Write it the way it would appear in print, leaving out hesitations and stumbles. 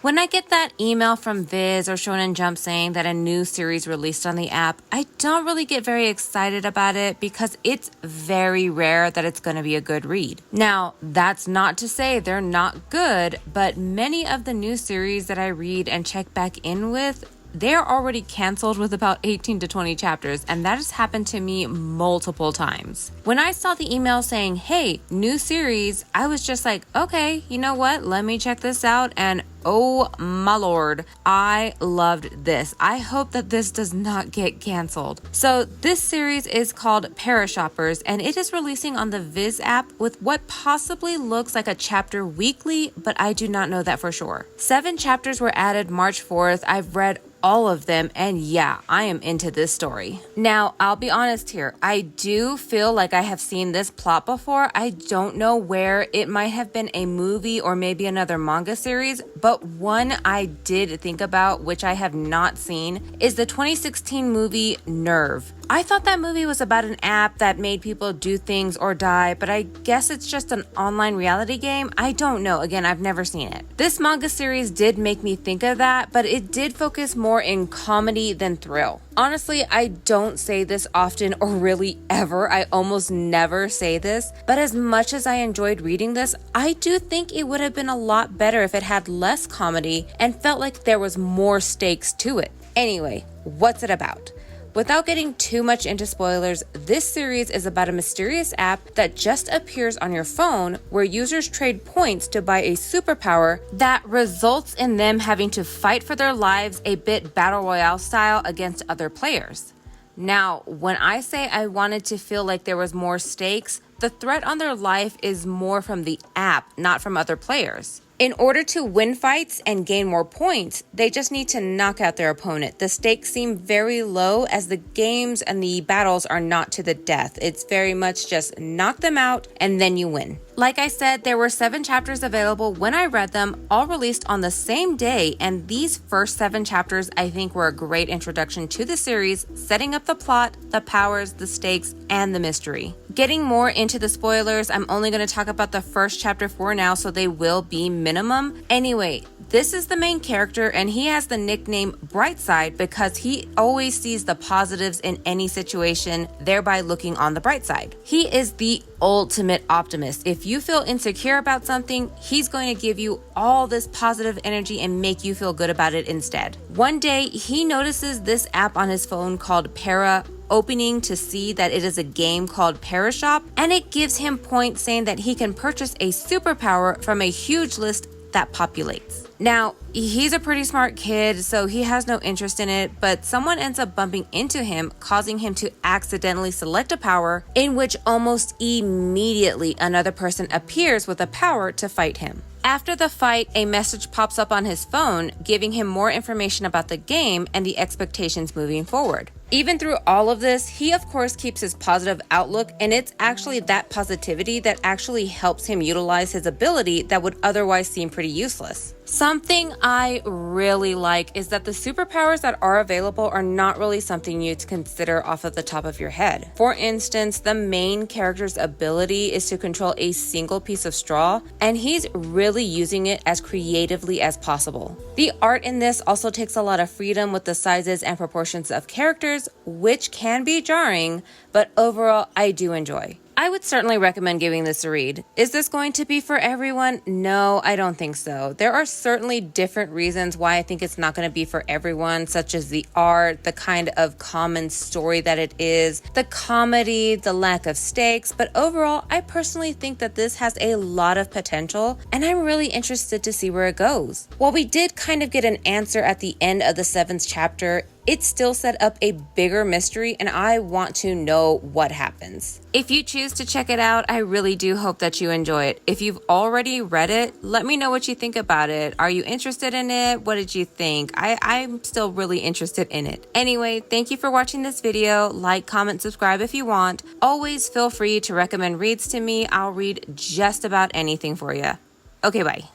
When I get that email from Viz or Shonen Jump saying that a new series released on the app, I don't really get very excited about it because it's very rare that it's going to be a good read. Now, that's not to say they're not good, but many of the new series that I read and check back in with, they're already canceled with about 18 to 20 chapters, and that has happened to me multiple times. When I saw the email saying, hey, new series, I was just like, okay, you know what? Let me check this out. And oh my lord, I loved this. I hope that this does not get canceled. So this series is called Parashoppers, and it is releasing on the Viz app with what possibly looks like a chapter weekly, but I do not know that for sure. 7 chapters were added March 4th. I've read all of them, and yeah, I am into this story. Now, I'll be honest here. I do feel like I have seen this plot before. I don't know where. It might have been a movie or maybe another manga series, but one I did think about, which I have not seen, is the 2016 movie Nerve. I thought that movie was about an app that made people do things or die, but I guess it's just an online reality game. I don't know. Again, I've never seen it. This manga series did make me think of that, but it did focus more in comedy than thrill. Honestly, I don't say this often or really ever. I almost never say this, but as much as I enjoyed reading this, I do think it would have been a lot better if it had less comedy and felt like there was more stakes to it. Anyway, what's it about? Without getting too much into spoilers, this series is about a mysterious app that just appears on your phone where users trade points to buy a superpower that results in them having to fight for their lives a bit battle royale style against other players. Now, when I say I wanted to feel like there was more stakes, the threat on their life is more from the app, not from other players. In order to win fights and gain more points, they just need to knock out their opponent. The stakes seem very low as the games and the battles are not to the death. It's very much just knock them out and then you win. Like I said, there were 7 chapters available when I read them, all released on the same day, and these first 7 chapters I think were a great introduction to the series, setting up the plot, the powers, the stakes, and the mystery. Getting more into the spoilers, I'm only going to talk about the first chapter for now, so they will be minimum. Anyway, this is the main character, and he has the nickname Brightside because he always sees the positives in any situation, thereby looking on the bright side. He is the ultimate optimist. If you feel insecure about something, he's going to give you all this positive energy and make you feel good about it instead. One day, he notices this app on his phone called opening to see that it is a game called Parashop, and it gives him points saying that he can purchase a superpower from a huge list that populates. Now, he's a pretty smart kid, so he has no interest in it, but someone ends up bumping into him, causing him to accidentally select a power in which almost immediately another person appears with a power to fight him. After the fight, a message pops up on his phone, giving him more information about the game and the expectations moving forward. Even through all of this, he of course keeps his positive outlook, and it's actually that positivity that actually helps him utilize his ability that would otherwise seem pretty useless. Something I really like is that the superpowers that are available are not really something you'd consider off of the top of your head. For instance, the main character's ability is to control a single piece of straw, and he's really using it as creatively as possible. The art in this also takes a lot of freedom with the sizes and proportions of characters, which can be jarring, but overall I do enjoy. I would certainly recommend giving this a read. Is this going to be for everyone? No, I don't think so. There are certainly different reasons why I think it's not going to be for everyone, such as the art, the kind of common story that it is, the comedy, the lack of stakes, but overall, I personally think that this has a lot of potential, and I'm really interested to see where it goes. While we did kind of get an answer at the end of the 7th chapter, it still set up a bigger mystery, and I want to know what happens. If you choose to check it out, I really do hope that you enjoy it. If you've already read it, let me know what you think about it. Are you interested in it? What did you think? I'm still really interested in it. Anyway, thank you for watching this video. Like, comment, subscribe if you want. Always feel free to recommend reads to me. I'll read just about anything for you. Okay, bye.